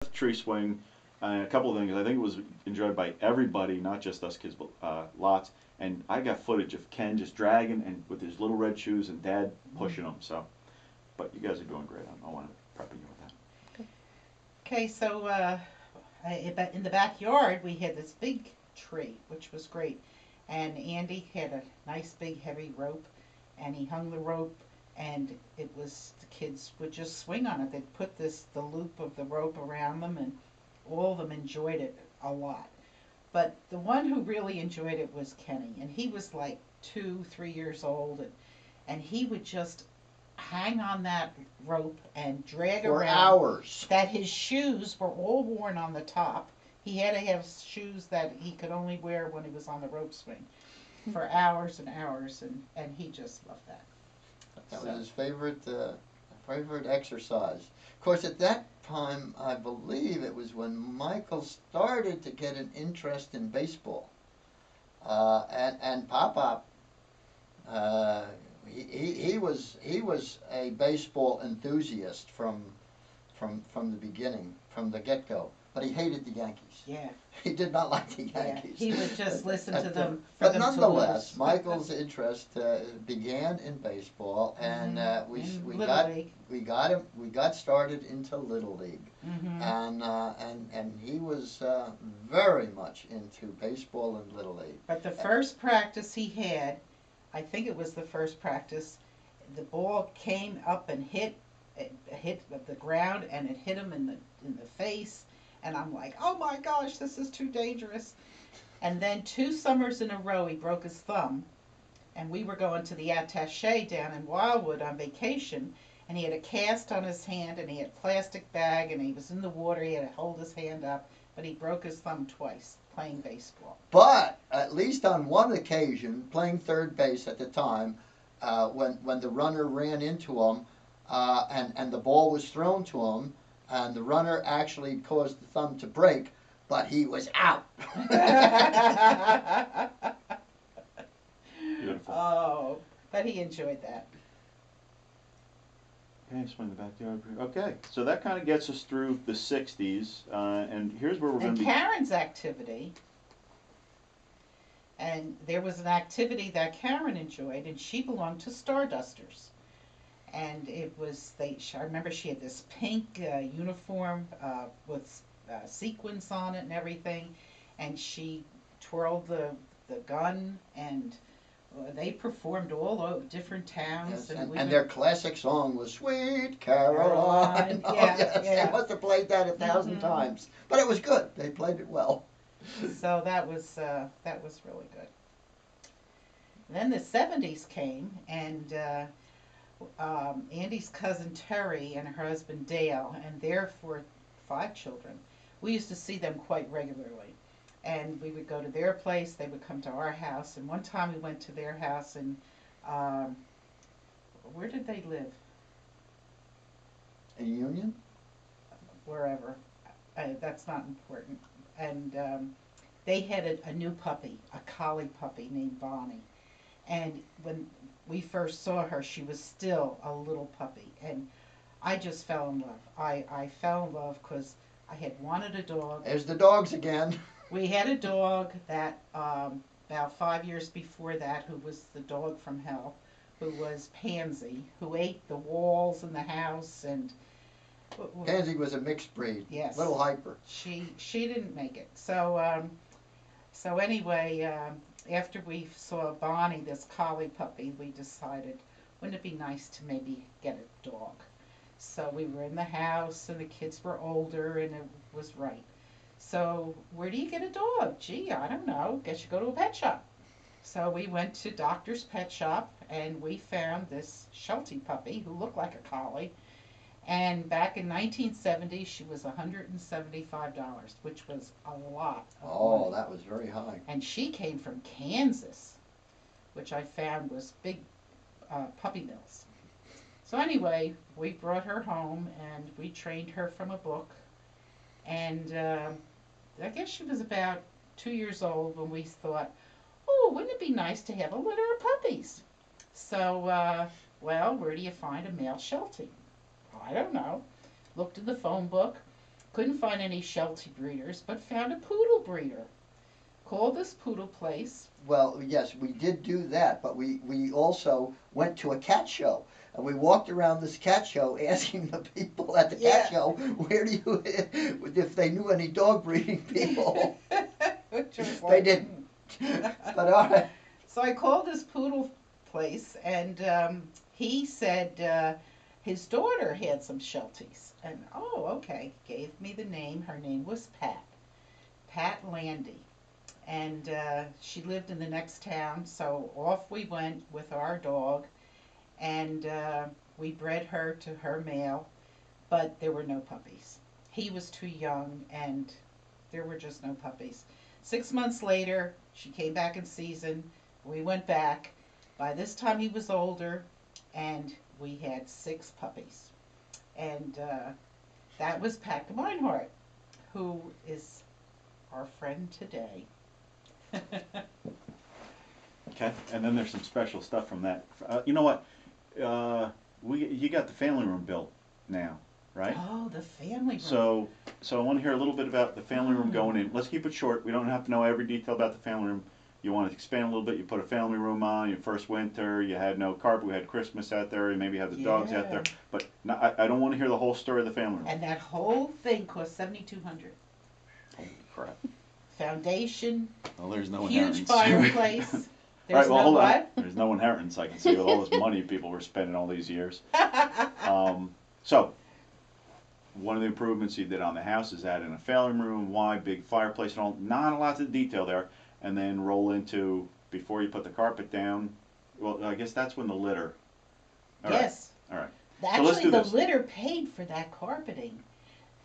tree swing, and a couple of things. I think it was enjoyed by everybody, not just us kids, but lots. And I got footage of Ken just dragging and with his little red shoes and Dad pushing him. So, but you guys are doing great. I want to prep you with that. Okay, so in the backyard we had this big tree, which was great. And Andy had a nice big heavy rope, and he hung the rope, and it was the kids would just swing on it. They'd put the loop of the rope around them, and all of them enjoyed it a lot. But the one who really enjoyed it was Kenny, and he was like 2, 3 years old, and he would just hang on that rope and drag For around hours. that his shoes were all worn on the top. He had to have shoes that he could only wear when he was on the rope swing for hours and hours, and he just loved that. That So, was his favorite exercise. Of course, at that time, I believe it was when Michael started to get an interest in baseball. And Pop uh, he was a baseball enthusiast from the beginning, from the get go. But he hated the Yankees. yeah, He did not like the yeah. Yankees. He would just listen to them for But them to nonetheless, lose. Michael's interest began in baseball, and In we Little got League. we got started into Little League, Hmm. and he was very much into baseball and Little League. But the first practice he had, I think it was the first practice, the ball came up and it hit the ground, and it hit him in the face, and I'm like, oh my gosh, this is too dangerous. And then 2 summers in a row, he broke his thumb, and we were going to the attaché down in Wildwood on vacation, and he had a cast on his hand, and he had a plastic bag, and he was in the water. He had to hold his hand up, but he broke his thumb twice playing baseball. But at least on one occasion, playing third base at the time, when the runner ran into him, and the ball was thrown to him, and the runner actually caused the thumb to break, but he was out. Beautiful. Oh, but he enjoyed that. Okay, swing the backyard. Okay, so that kind of gets us through the '60s, and here's where we're going And to be. Karen's activity, and there was an activity that Karen enjoyed, and she belonged to Stardusters. And it was I remember she had this pink uniform with sequins on it and everything, and she twirled the gun, and they performed all over different towns. Yes, And and their classic song was "Sweet Caroline." Caroline, Oh yeah, yes, yeah. they must have played that 1,000 Mhm. times, but it was good. They played it well. So that was really good. Then the '70s came, and Andy's cousin Terry and her husband Dale and their 5 children. We used to see them quite regularly, and we would go to their place. They would come to our house, and one time we went to their house, and um, where did they live? In Union? Wherever. That's not important. And they had a new puppy, a collie puppy named Bonnie. And when we first saw her, she was still a little puppy. And I just fell in love. I fell in love because I had wanted a dog. There's the dogs again. We had a dog that about 5 years before that, who was the dog from hell, who was Pansy, who ate the walls in the house, and Pansy was a mixed breed. yes, Little hyper. she didn't make it. So anyway, after we saw Bonnie, this collie puppy, we decided, wouldn't it be nice to maybe get a dog? So we were in the house, and the kids were older, and it was right. So where do you get a dog? Gee, I don't know. Guess you go to a pet shop. So we went to Doctor's Pet Shop, and we found this Sheltie puppy who looked like a collie. And back in 1970, she was $175, which was a lot of Oh, money. that was very high. And she came from Kansas, which I found was big puppy mills. So anyway, we brought her home, and we trained her from a book. And I guess she was about 2 years old when we thought, oh, wouldn't it be nice to have a litter of puppies? So, well, where do you find a male Sheltie? I don't know. Looked in the phone book, Couldn't find any Sheltie breeders, but found a poodle breeder. Called this poodle place. Well, yes, we did do that, but we also went to a cat show. And we walked around this cat show asking the people at the cat show, where do you, if they knew any dog breeding people. Which was They like, didn't. But all right. So I called this poodle place, and he said his daughter had some Shelties. And, oh, okay, gave me the name. Her name was Pat Landy. And she lived in the next town, so off we went with our dog, and we bred her to her male, but there were no puppies. He was too young, and there were just no puppies. 6 months later, she came back in season. We went back. By this time, he was older, and we had 6 puppies. And that was Pat Meinhardt, who is our friend today. Okay, and then there's some special stuff from that. You know what? You got the family room built now, right? Oh, the family room. So I want to hear a little bit about the family room going in. Let's keep it short. We don't have to know every detail about the family room. You want to expand a little bit. You put a family room on. Your first winter, you had no carpet. We had Christmas out there. You maybe had the dogs out there. But I don't want to hear the whole story of the family room. And that whole thing cost $7,200. Holy crap! Foundation, Well, there's no huge inheritance. fireplace. All There's right, well, no hold what? on. There's no inheritance, I can see, with all this money people were spending all these years. So, one of the improvements you did on the house is add in a family room, why, big fireplace and all. Not a lot of detail there. And then roll into, before you put the carpet down, well, I guess that's when the litter. All right, Yes. all right. Actually, let's do the this. litter paid for that carpeting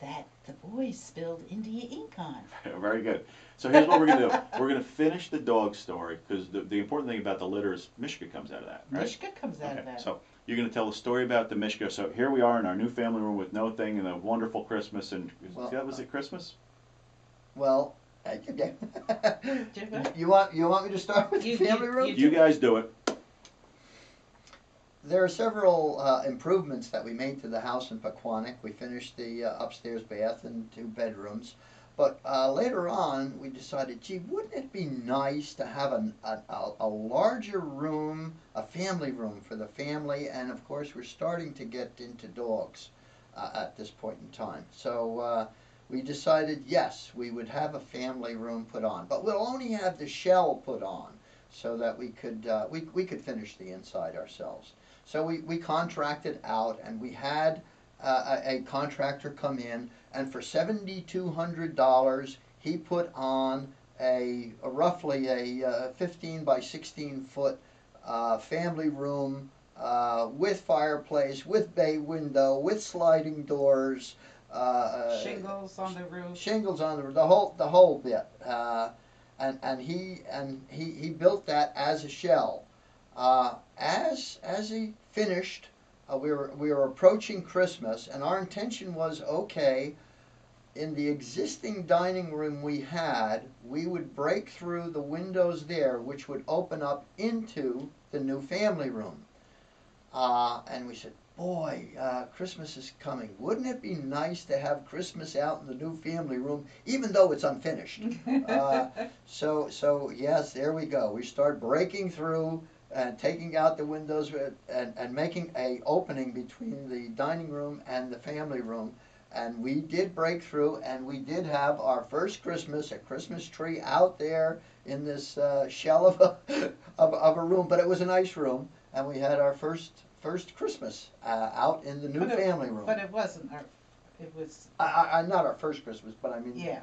that the boys spilled India ink on. Very good. So here's what we're going to do. We're going to finish the dog story, because the important thing about the litter is Mishka comes out of that, right? Mishka comes out of Okay, that. so you're going to tell a story about the Mishka. So here we are in our new family room with no thing and a wonderful Christmas. And Well, was it Christmas? Well, you want me to start with the family room? You guys do it. There are several improvements that we made to the house in Pequannock. We finished the upstairs bath and 2 bedrooms. But later on, we decided, gee, wouldn't it be nice to have a larger room, a family room for the family? And of course, we're starting to get into dogs at this point in time. So we decided, yes, we would have a family room put on. But we'll only have the shell put on so that we could finish the inside ourselves. So we contracted out, and we had a contractor come in, and for $7,200 he put on a roughly a 15 by 16 foot family room with fireplace, with bay window, with sliding doors, Shingles on the roof. shingles on the whole bit, and he built that as a shell. As he finished, we were approaching Christmas, and our intention was, okay, in the existing dining room we had, we would break through the windows there, which would open up into the new family room. And we said, boy, Christmas is coming. Wouldn't it be nice to have Christmas out in the new family room, even though it's unfinished? So yes, there we go. We start breaking through and taking out the windows and making a opening between the dining room and the family room. And we did break through, and we did have our first Christmas, a Christmas tree out there in this shell of a room, but it was a nice room, and we had our first Christmas out in the new family room. But it wasn't our, it was. Not our first Christmas, but I mean, Yeah.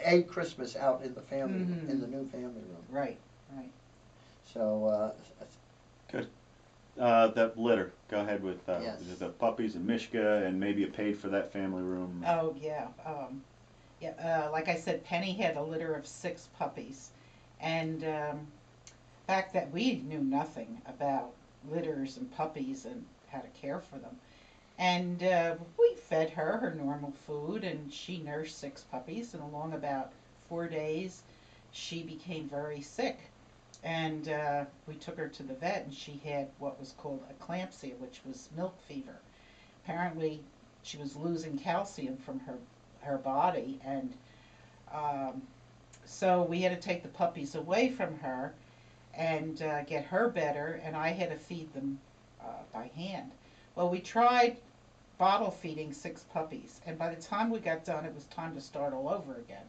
a Christmas out in the family, in the new family room. Right, right. So, That litter. Go ahead with Yes. the puppies and Mishka, and maybe you paid for that family room. Oh, yeah. Like I said, Penny had a litter of 6 puppies. And back then, we knew nothing about litters and puppies and how to care for them. And we fed her normal food, and she nursed 6 puppies. And along about 4 days, she became very sick. And we took her to the vet, and she had what was called eclampsia, which was milk fever. Apparently, she was losing calcium from her her body, and um, so we had to take the puppies away from her and get her better, and I had to feed them by hand. Well, we tried bottle feeding 6 puppies, and by the time we got done, it was time to start all over again.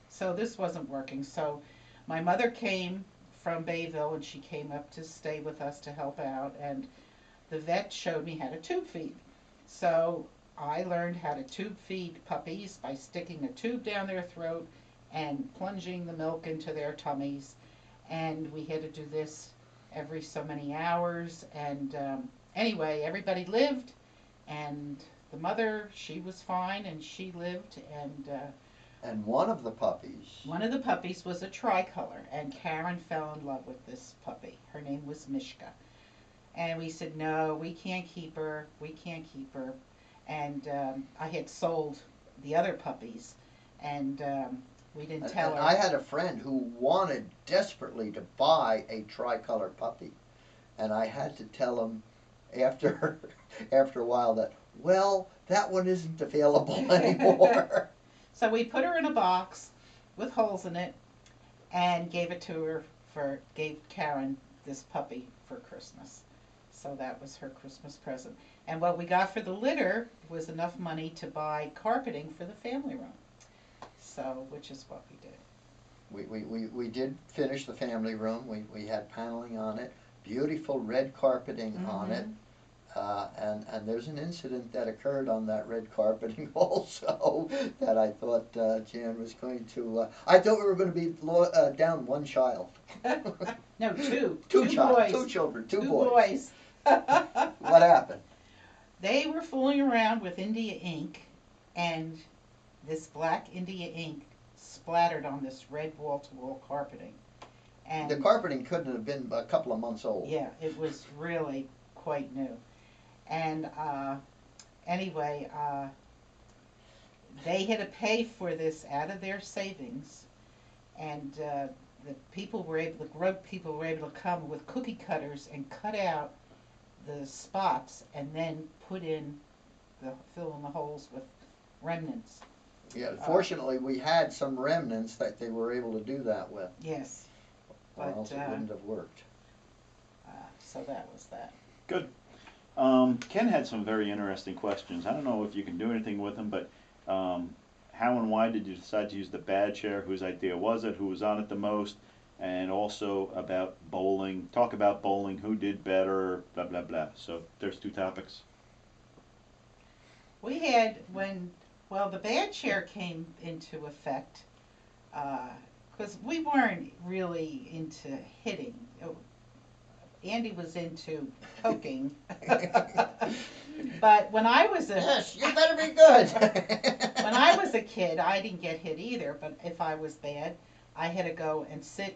So this wasn't working. So my mother came from Bayville, and she came up to stay with us to help out, and the vet showed me how to tube feed. So I learned how to tube feed puppies by sticking a tube down their throat and plunging the milk into their tummies. And we had to do this every so many hours. And anyway, everybody lived, and the mother, she was fine, and she lived. And one of the puppies. One of the puppies was a tricolor, and Karen fell in love with this puppy. Her name was Mishka. And we said, no, we can't keep her. We can't keep her. And I had sold the other puppies, and we didn't tell her. I had a friend who wanted desperately to buy a tricolor puppy, and I had to tell him after after a while that, well, that one isn't available anymore. So we put her in a box with holes in it and gave it to her gave Karen this puppy for Christmas. So that was her Christmas present. And what we got for the litter was enough money to buy carpeting for the family room. So, which is what we did. We did finish the family room. We had paneling on it, beautiful red carpeting on it. And there's an incident that occurred on that red carpeting also that I thought Jan was going to. I thought we were going to be down one child. No, two. Two boys. Two children. Two boys. What happened? They were fooling around with India ink, and this black India ink splattered on this red wall-to-wall carpeting. And the carpeting couldn't have been a couple of months old. Yeah, it was really quite new. And anyway, they had to pay for this out of their savings, and the road people were able to come with cookie cutters and cut out the spots, and then fill in the holes with remnants. Yeah, fortunately, we had some remnants that they were able to do that with. Yes, or else it wouldn't have worked. So that was that. Good. Ken had some very interesting questions. I don't know if you can do anything with them, but how and why did you decide to use the bad chair? Whose idea was it? Who was on it the most? And also about bowling. Talk about bowling. Who did better? Blah, blah, blah. So there's 2 topics. We had, the bad chair came into effect, because we weren't really into hitting. Andy was into poking. But when I was yes, you better be good. When I was a kid, I didn't get hit either, but if I was bad, I had to go and sit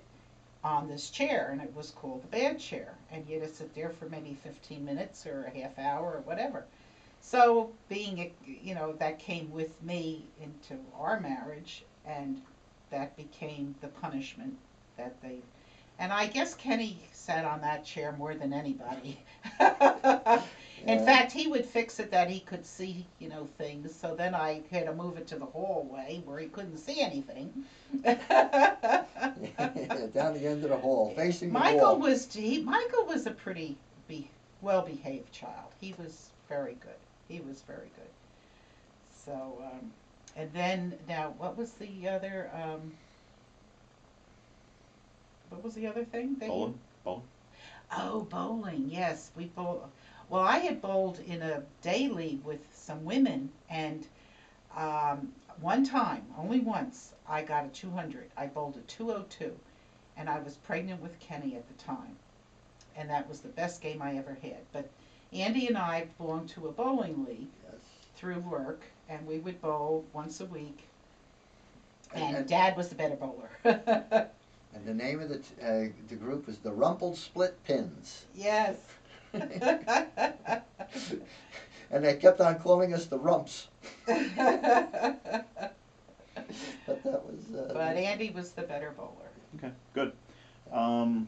on this chair, and it was called the bad chair, and you had to sit there for maybe 15 minutes or a half hour or whatever. So that came with me into our marriage, and that became the punishment that and I guess Kenny sat on that chair more than anybody. In fact, he would fix it that he could see, things. So then I had to move it to the hallway where he couldn't see anything. Down the end of the hall, facing the wall. Michael was a pretty well-behaved child. He was very good. So, and then now, what was the other? What was the other thing? Bowling. Oh, bowling. Yes, we bowl. Well, I had bowled in a day league with some women, and one time, only once, I got a 200. I bowled a 202, and I was pregnant with Kenny at the time, and that was the best game I ever had. But Andy and I belonged to a bowling league through work, and we would bowl once a week, and Dad was the better bowler. And the name of the group was the Rumpled Split Pins. Yes. And they kept on calling us the Rumps. But that was. But Andy was the better bowler. Okay, good. How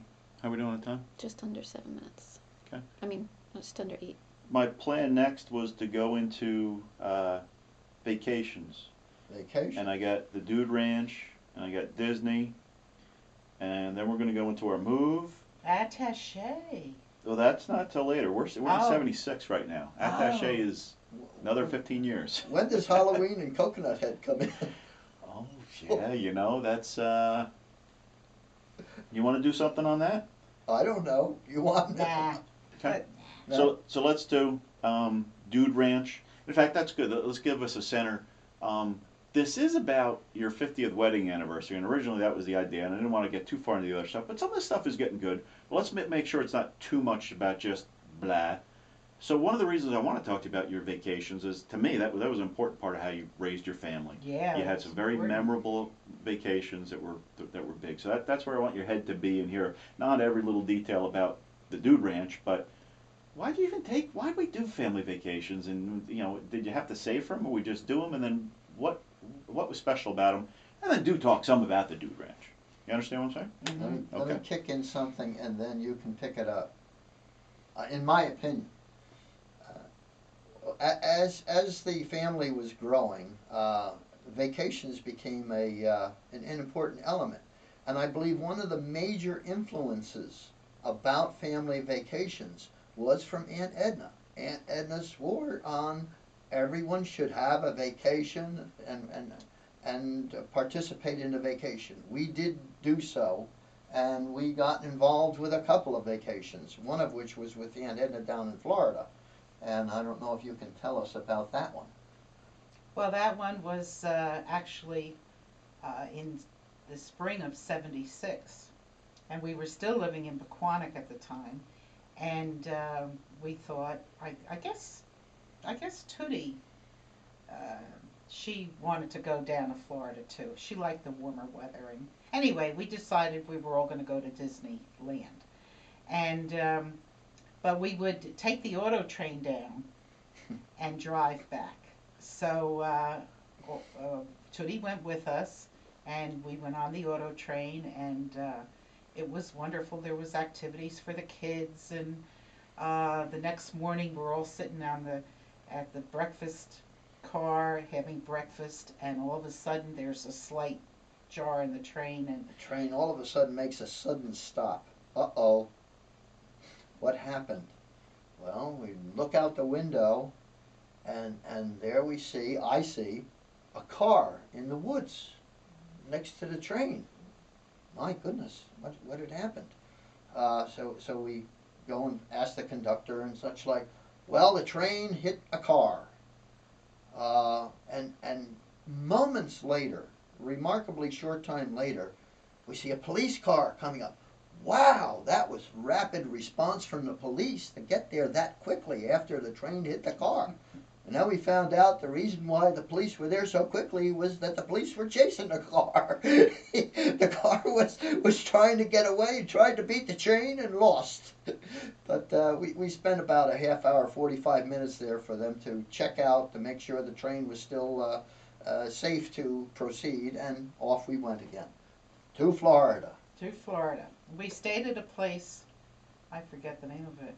are we doing on time? Just under 7 minutes. Okay. I mean, just under 8. My plan next was to go into vacations. Vacation. and I got the Dude Ranch, and I got Disney, and then we're gonna go into our move. Attaché. Well, that's not till later. We're in Oh. 76 right now. Attaché Oh. is another 15 years. When does Halloween and Coconut Head come in? Oh, yeah, you know, that's, you wanna do something on that? I don't know. You want Nah. Okay. No. So let's do, Dude Ranch. In fact, that's good. Let's give us a center. This is about your 50th wedding anniversary, and originally that was the idea, and I didn't want to get too far into the other stuff, but some of this stuff is getting good. Well, let's make sure it's not too much about just blah. So one of the reasons I want to talk to you about your vacations is, to me, that was an important part of how you raised your family. Yeah. You had that's some very important. memorable vacations that were big. So that's where I want your head to be in here. Not every little detail about the Dude Ranch, but why'd we do family vacations? And, you know, did you have to save for them, or we just do them? And then what was special about them? And then do talk some about the Dude Ranch. You understand what I'm saying? Mhm. Let me Okay. kick in something and then you can pick it up. In my opinion, as the family was growing, vacations became an important element. And I believe one of the major influences about family vacations was from Aunt Edna. Aunt Edna swore on everyone should have a vacation and participate in a vacation. We did do so, and we got involved with a couple of vacations, one of which was with Aunt Edna down in Florida. And I don't know if you can tell us about that one. Well, that one was actually in the spring of '76, and we were still living in Pequannock at the time, and we thought, I guess Tootie, she wanted to go down to Florida too. She liked the warmer weather, and anyway, we decided we were all going to go to Disneyland, and but we would take the auto train down and drive back. So Tootie went with us, and we went on the auto train, and it was wonderful. There was activities for the kids, and the next morning we're all sitting at the breakfast car having breakfast, and all of a sudden there's a slight jar in the train, and The train all of a sudden makes a sudden stop. Uh-oh. What happened? Well, we look out the window, and there I see a car in the woods next to the train. My goodness, what had happened? So we go and ask the conductor and such like. Well, the train hit a car, and moments later, remarkably short time later, we see a police car coming up. Wow, that was rapid response from the police to get there that quickly after the train hit the car. And now we found out the reason why the police were there so quickly was that the police were chasing the car. The car was trying to get away, tried to beat the train, and lost. But we spent about a half hour, 45 minutes there for them to check out to make sure the train was still safe to proceed, and off we went again to Florida. to Florida. We stayed at a place, I forget the name of it,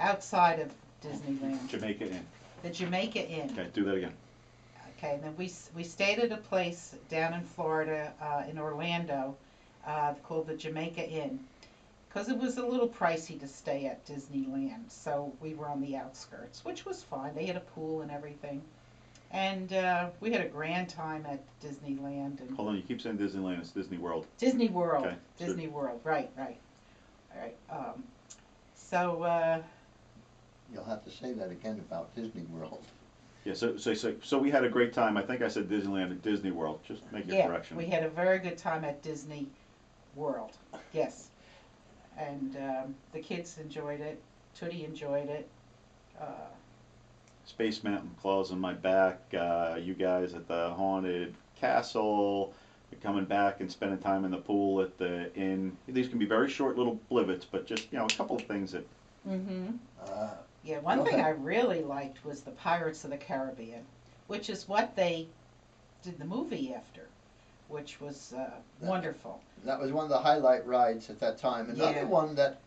outside of Disneyland, Jamaica Inn. the Jamaica Inn. Okay, do that again. Okay, and then we stayed at a place down in Florida, in Orlando, called the Jamaica Inn, because it was a little pricey to stay at Disneyland, so we were on the outskirts, which was fine. They had a pool and everything, and we had a grand time at Disneyland. And Hold on, you keep saying Disneyland, it's Disney World. Disney World. Okay, so- Disney World. Right. All right. So You'll have to say that again about Disney World. Yeah, so we had a great time. I think I said Disneyland at Disney World. Just make your yeah, correction. we had a very good time at Disney World. Yes, and the kids enjoyed it. Tootie enjoyed it. Space Mountain claws on my back. You guys at the haunted castle. Coming back and spending time in the pool at the inn. These can be very short little blivets, but just, you know, a couple of things that. Mm-hmm. Uh, Yeah, one Okay. thing I really liked was the Pirates of the Caribbean, which is what they did the movie after, which was wonderful. That was one of the highlight rides at that time. Another Yeah. one that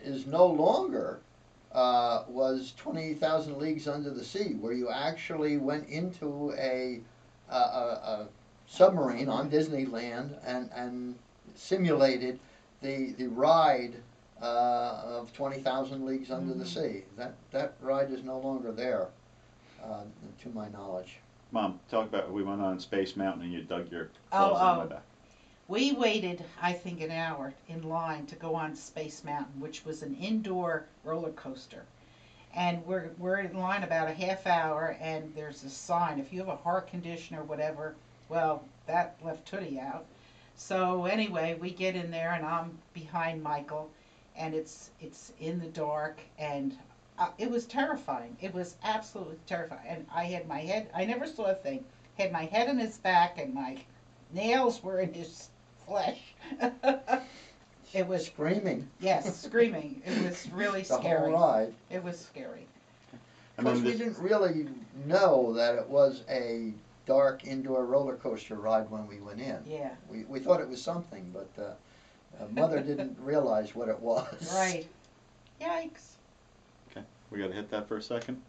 is no longer was 20,000 Leagues Under the Sea, where you actually went into a a submarine on Disneyland and simulated the ride of 20,000 Leagues Under the Sea. That ride is no longer there, to my knowledge. Mom, talk about, we went on Space Mountain and you dug your Oh, claws in my oh. back. We waited, I think, an hour in line to go on Space Mountain, which was an indoor roller coaster. And we're in line about a half hour, and there's a sign, if you have a heart condition or whatever, well, that left Tootie out. So anyway, we get in there, and I'm behind Michael, and it's in the dark, and it was terrifying. It was absolutely terrifying. And I had my head, I never saw a thing, had my head in his back, and my nails were in his flesh. It was, Screaming yes, screaming. It was really the scary. whole ride. It was scary. Of And course, then we this, didn't really know that it was a dark indoor roller coaster ride when we went in. Yeah. We thought it was something, but Mother didn't realize what it was. Right. Yikes. we gotta hit that for a second.